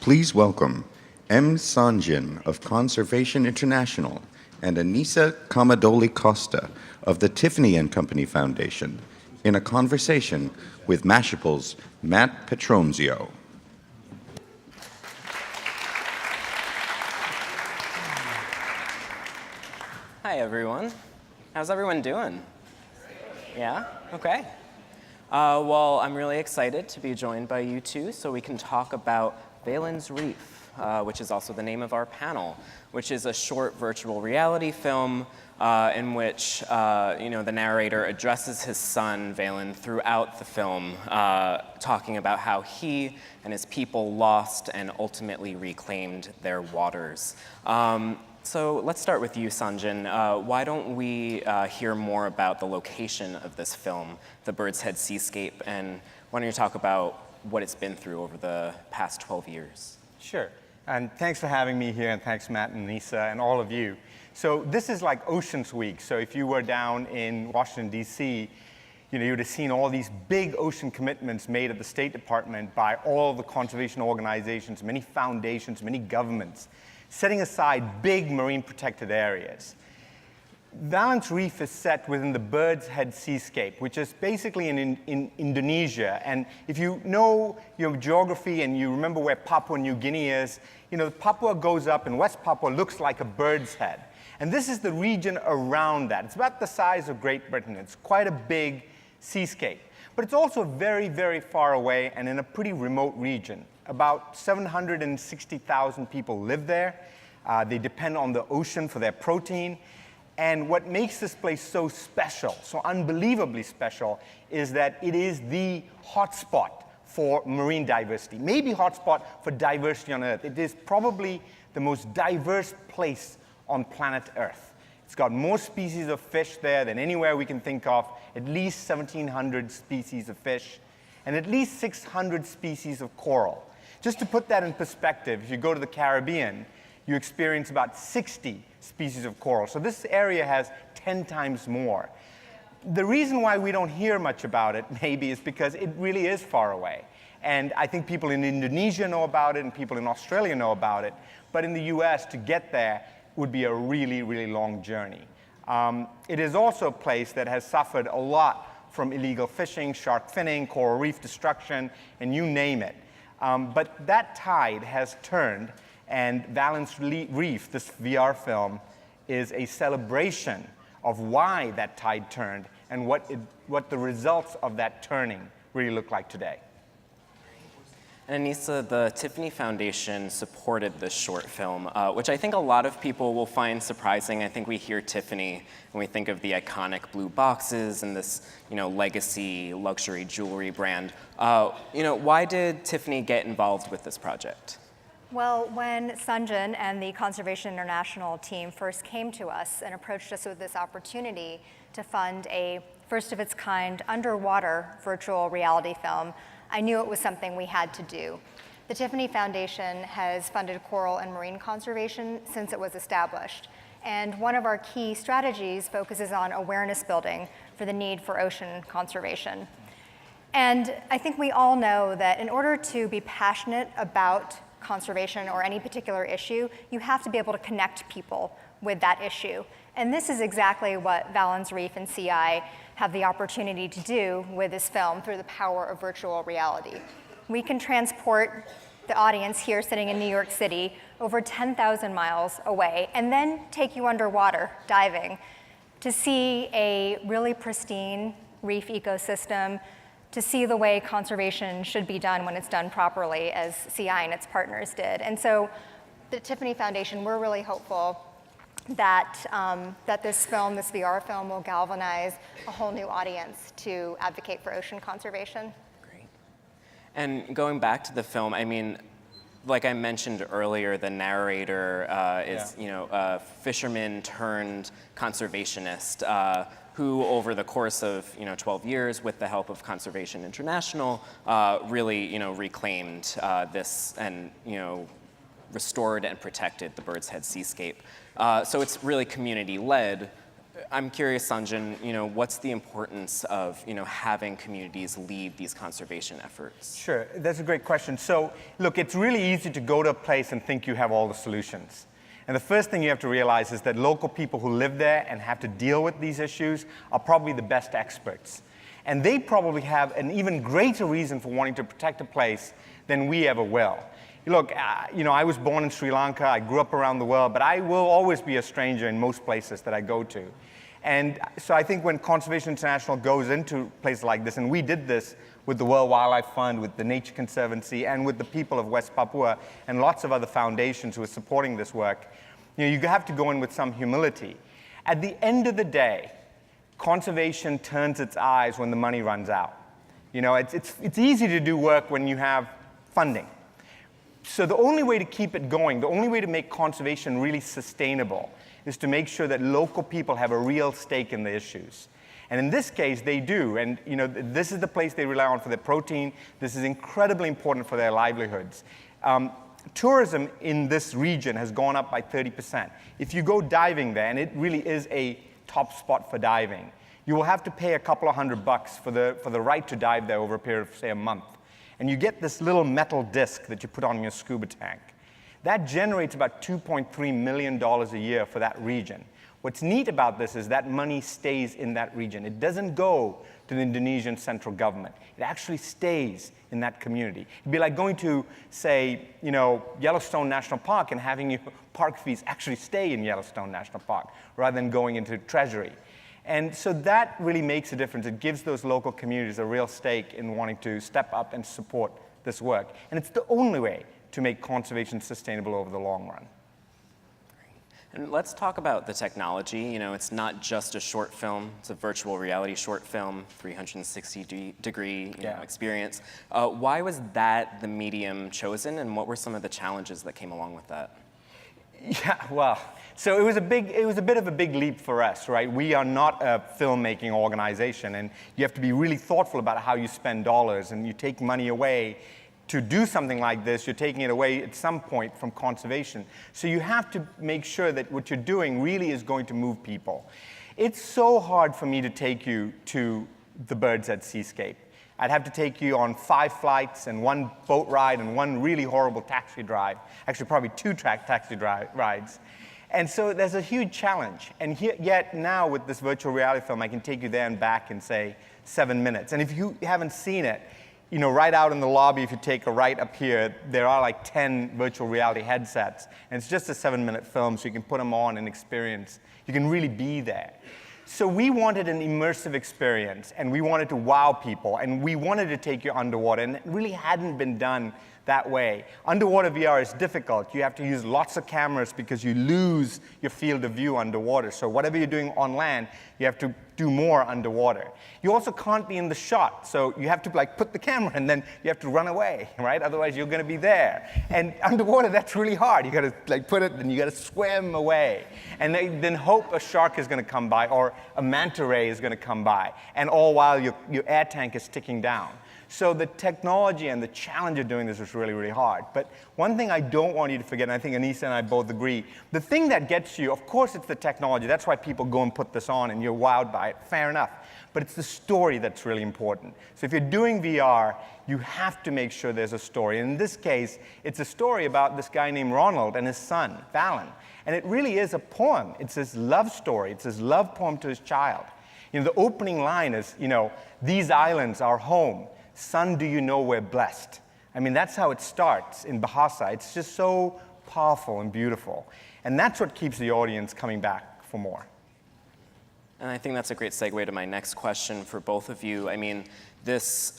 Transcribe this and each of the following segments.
Please welcome M. Sanjayan of Conservation International and Anisa Kamadoli Costa of the Tiffany Company Foundation in a conversation with Mashable's Matt Petronzio. Hi, everyone. How's everyone doing? Yeah? Okay. Well, I'm really excited to be joined by you two so we can talk about Valen's Reef, which is also the name of our panel, which is a short virtual reality film in which the narrator addresses his son, Valen, throughout the film, talking about how he and his people lost and ultimately reclaimed their waters. So let's start with you, Sanjayan. Why don't we hear more about the location of this film, the Bird's Head Seascape, and why don't you talk about what it's been through over the past 12 years? Sure. And thanks for having me here, and thanks, Matt and Anisa, and all of you. So this is like Oceans Week. So if you were down in Washington, D.C., you would have seen all these big ocean commitments made at the State Department by all the conservation organizations, many foundations, many governments, setting aside big marine protected areas. Valen's Reef is set within the Bird's Head Seascape, which is basically in Indonesia. And if you know your geography and you remember where Papua New Guinea is, Papua goes up and West Papua looks like a bird's head. And this is the region around that. It's about the size of Great Britain. It's quite a big seascape. But it's also very, very far away and in a pretty remote region. About 760,000 people live there. They depend on the ocean for their protein. And what makes this place so special, so unbelievably special, is that it is the hotspot for marine diversity, maybe hotspot for diversity on Earth. It is probably the most diverse place on planet Earth. It's got more species of fish there than anywhere we can think of, at least 1,700 species of fish, and at least 600 species of coral. Just to put that in perspective, if you go to the Caribbean, you experience about 60 species of coral. So this area has 10 times more. The reason why we don't hear much about it, maybe, is because it really is far away. And I think people in Indonesia know about it and people in Australia know about it. But in the US, to get there would be a really, really long journey. It is also a place that has suffered a lot from illegal fishing, shark finning, coral reef destruction, and you name it. But that tide has turned, and Valen's Reef, this VR film, is a celebration of why that tide turned and what the results of that turning really look like today. And Anisa, the Tiffany Foundation supported this short film, which I think a lot of people will find surprising. I think we hear Tiffany and we think of the iconic blue boxes and this, legacy luxury jewelry brand. Why did Tiffany get involved with this project? Well, when Sanjayan and the Conservation International team first came to us and approached us with this opportunity to fund a first-of-its-kind underwater virtual reality film, I knew it was something we had to do. The Tiffany Foundation has funded coral and marine conservation since it was established. And one of our key strategies focuses on awareness building for the need for ocean conservation. And I think we all know that in order to be passionate about conservation or any particular issue, you have to be able to connect people with that issue. And this is exactly what Valen's Reef and CI have the opportunity to do with this film through the power of virtual reality. We can transport the audience here sitting in New York City over 10,000 miles away and then take you underwater diving to see a really pristine reef ecosystem, to see the way conservation should be done when it's done properly, as CI and its partners did. And so the Tiffany Foundation, we're really hopeful that, this film, this VR film, will galvanize a whole new audience to advocate for ocean conservation. Great. And going back to the film, I mean, like I mentioned earlier, the narrator is, a fisherman turned conservationist who, over the course of 12 years, with the help of Conservation International, really reclaimed this and restored and protected the Bird's Head Seascape. So it's really community-led. I'm curious, Sanjayan, what's the importance of, having communities lead these conservation efforts? Sure, that's a great question. So, look, it's really easy to go to a place and think you have all the solutions. And the first thing you have to realize is that local people who live there and have to deal with these issues are probably the best experts. And they probably have an even greater reason for wanting to protect a place than we ever will. Look, I was born in Sri Lanka, I grew up around the world, but I will always be a stranger in most places that I go to. And so I think when Conservation International goes into places like this, and we did this with the World Wildlife Fund, with the Nature Conservancy, and with the people of West Papua, and lots of other foundations who are supporting this work, you have to go in with some humility. At the end of the day, conservation turns its eyes when the money runs out. It's easy to do work when you have funding. So the only way to keep it going, the only way to make conservation really sustainable is to make sure that local people have a real stake in the issues. And in this case, they do. And this is the place they rely on for their protein. This is incredibly important for their livelihoods. Tourism in this region has gone up by 30%. If you go diving there, and it really is a top spot for diving, you will have to pay a couple of $100 for the right to dive there over a period of, say, a month. And you get this little metal disc that you put on your scuba tank. That generates about $2.3 million a year for that region. What's neat about this is that money stays in that region. It doesn't go to the Indonesian central government. It actually stays in that community. It'd be like going to, say, Yellowstone National Park and having your park fees actually stay in Yellowstone National Park rather than going into Treasury. And so that really makes a difference. It gives those local communities a real stake in wanting to step up and support this work. And it's the only way to make conservation sustainable over the long run. And let's talk about the technology. It's not just a short film, it's a virtual reality short film, 360-degree experience. Why was that the medium chosen, and what were some of the challenges that came along with that? Yeah, well, so it was a bit of a big leap for us, right? We are not a filmmaking organization, and you have to be really thoughtful about how you spend dollars, and you take money away. To do something like this, you're taking it away at some point from conservation. So you have to make sure that what you're doing really is going to move people. It's so hard for me to take you to the Birds at Seascape. I'd have to take you on 5 flights and 1 boat ride and 1 really horrible taxi drive. Actually, probably 2 taxi rides. And so there's a huge challenge. And yet now with this virtual reality film, I can take you there and back in, say, 7 minutes. And if you haven't seen it, right out in the lobby, if you take a right up here, there are like 10 virtual reality headsets. And it's just a 7-minute film, so you can put them on and experience. You can really be there. So we wanted an immersive experience, and we wanted to wow people, and we wanted to take you underwater, and it really hadn't been done that way. Underwater VR is difficult. You have to use lots of cameras because you lose your field of view underwater. So whatever you're doing on land, you have to do more underwater. You also can't be in the shot, so you have to put the camera and then you have to run away, right? Otherwise you're going to be there. And underwater, that's really hard. You got to put it, and you got to swim away, and then hope a shark is going to come by or a manta ray is going to come by, and all while your air tank is ticking down. So the technology and the challenge of doing this was really, really hard. But one thing I don't want you to forget, and I think Anisa and I both agree, the thing that gets you, of course it's the technology. That's why people go and put this on and you're wowed by it. Fair enough. But it's the story that's really important. So if you're doing VR, you have to make sure there's a story. And in this case, it's a story about this guy named Ronald and his son, Valen. And it really is a poem. It's his love story. It's his love poem to his child. The opening line is, these islands are home. Son, do you know we're blessed? I mean, that's how it starts in Bahasa. It's just so powerful and beautiful. And that's what keeps the audience coming back for more. And I think that's a great segue to my next question for both of you. I mean, this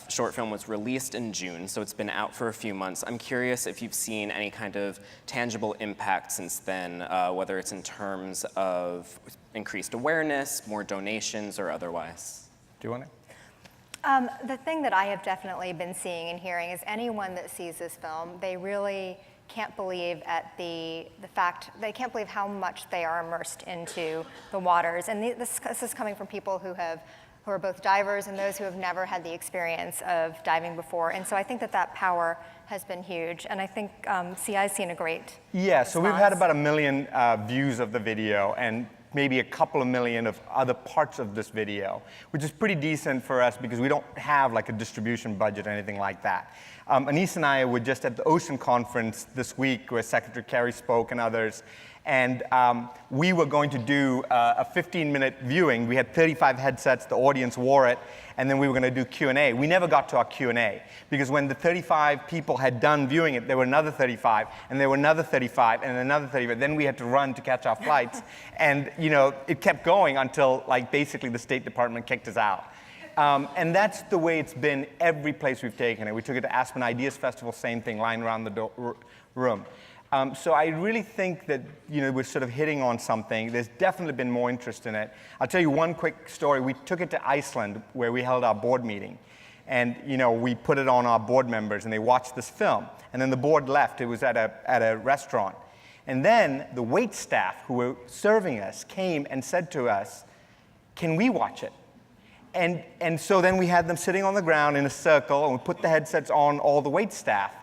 short film was released in June, so it's been out for a few months. I'm curious if you've seen any kind of tangible impact since then, whether it's in terms of increased awareness, more donations, or otherwise. Do you want to? The thing that I have definitely been seeing and hearing is anyone that sees this film, they really can't believe at the fact, they can't believe how much they are immersed into the waters. And this is coming from people who are both divers and those who have never had the experience of diving before. And so I think that power has been huge. And I think CI's seen a great response. So we've had about 1 million views of the video. And maybe a couple of million of other parts of this video, which is pretty decent for us because we don't have like a distribution budget or anything like that. Anisa and I were just at the Ocean Conference this week where Secretary Kerry spoke and others, and we were going to do a 15-minute viewing. We had 35 headsets, the audience wore it, and then we were going to do Q&A. We never got to our Q&A because when the 35 people had done viewing it, there were another 35, and there were another 35, and another 35. Then we had to run to catch our flights, and it kept going until like basically the State Department kicked us out. And that's the way it's been every place we've taken it. We took it to Aspen Ideas Festival, same thing, line around the room. So I really think that we're sort of hitting on something. There's definitely been more interest in it. I'll tell you one quick story. We took it to Iceland where we held our board meeting. And we put it on our board members and they watched this film. And then the board left. It was at a restaurant. And then the wait staff who were serving us came and said to us, "Can we watch it?" And so then we had them sitting on the ground in a circle, and we put the headsets on all the wait staff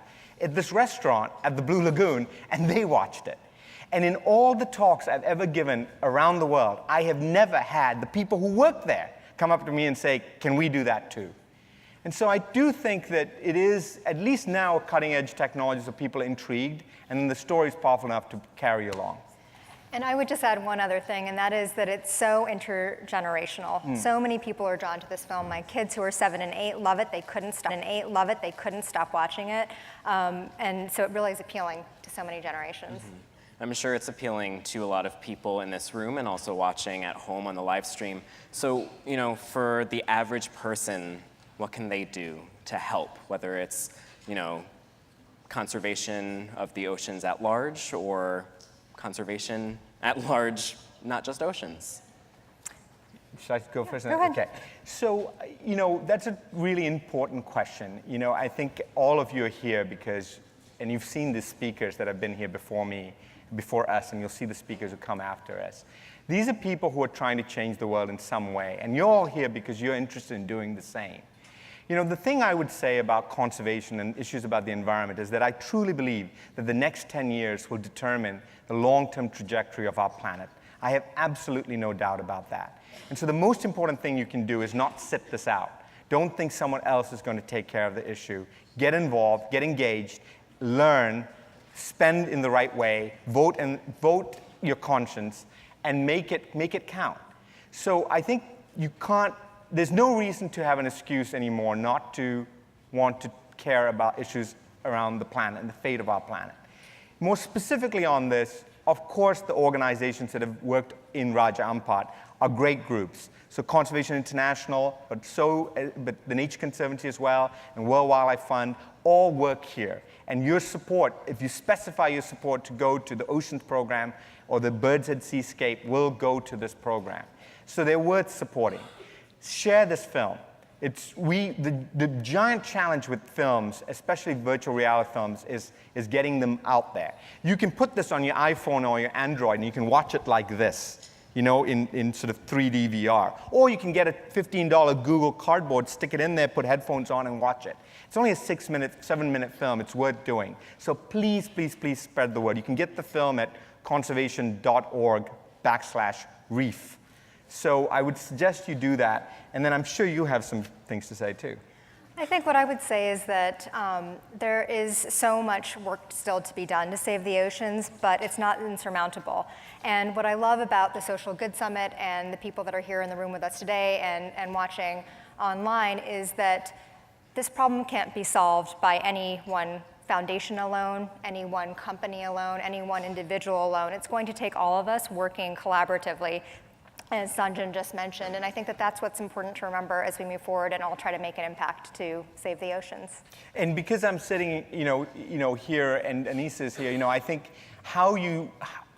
at this restaurant at the Blue Lagoon, and they watched it. And in all the talks I've ever given around the world, I have never had the people who work there come up to me and say, "Can we do that too?" And so I do think that it is, at least now, cutting-edge technology, so people are intrigued, and then the story is powerful enough to carry along. And I would just add one other thing, and that is that it's so intergenerational. So many people are drawn to this film. My kids who are 7 and 8 love it. They couldn't stop watching it. And so it really is appealing to so many generations. I'm sure it's appealing to a lot of people in this room and also watching at home on the live stream. So, for the average person, what can they do to help, whether it's, conservation of the oceans at large or conservation at large, not just oceans? Should I go first? Go ahead. Okay. So, that's a really important question. I think all of you are here because, and you've seen the speakers that have been here before us, and you'll see the speakers who come after us. These are people who are trying to change the world in some way, and you're all here because you're interested in doing the same. The thing I would say about conservation and issues about the environment is that I truly believe that the next 10 years will determine the long-term trajectory of our planet. I have absolutely no doubt about that. And so the most important thing you can do is not sit this out. Don't think someone else is going to take care of the issue. Get involved, get engaged, learn, spend in the right way, vote your conscience, and make it count. So I think there's no reason to have an excuse anymore not to want to care about issues around the planet and the fate of our planet. More specifically on this, of course, the organizations that have worked in Raja Ampat are great groups. So Conservation International, but the Nature Conservancy as well, and World Wildlife Fund all work here. And your support, if you specify your support to go to the Oceans Program or the Birds at Seascape, will go to this program. So they're worth supporting. Share this film. The giant challenge with films, especially virtual reality films, is getting them out there. You can put this on your iPhone or your Android, and you can watch it like this, in sort of 3D VR. Or you can get a $15 Google Cardboard, stick it in there, put headphones on, and watch it. It's only a 7-minute film. It's worth doing. So please, please, please spread the word. You can get the film at conservation.org/Reef. So I would suggest you do that, and then I'm sure you have some things to say too. I think what I would say is that there is so much work still to be done to save the oceans, but it's not insurmountable. And what I love about the Social Good Summit and the people that are here in the room with us today and watching online is that this problem can't be solved by any one foundation alone, any one company alone, any one individual alone. It's going to take all of us working collaboratively, as Sanjayan just mentioned, and I think that that's what's important to remember as we move forward and all try to make an impact to save the oceans. And because I'm sitting, here, and Anisa is here, I think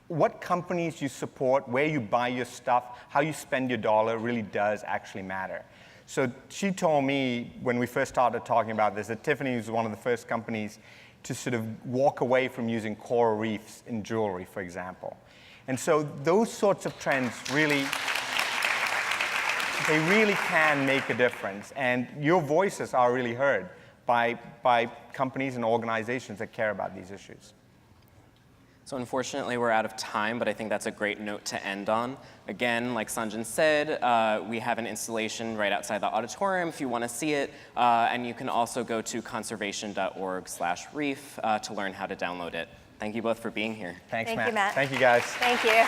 what companies you support, where you buy your stuff, how you spend your dollar really does actually matter. So she told me when we first started talking about this that Tiffany was one of the first companies to sort of walk away from using coral reefs in jewelry, for example. And so those sorts of trends really can make a difference. And your voices are really heard by companies and organizations that care about these issues. So unfortunately, we're out of time, but I think that's a great note to end on. Again, like Sanjan said, we have an installation right outside the auditorium if you want to see it, and you can also go to conservation.org/reef to learn how to download it. Thank you both for being here. Thanks, Thank Matt. you, Matt. Thank you, guys. Thank you.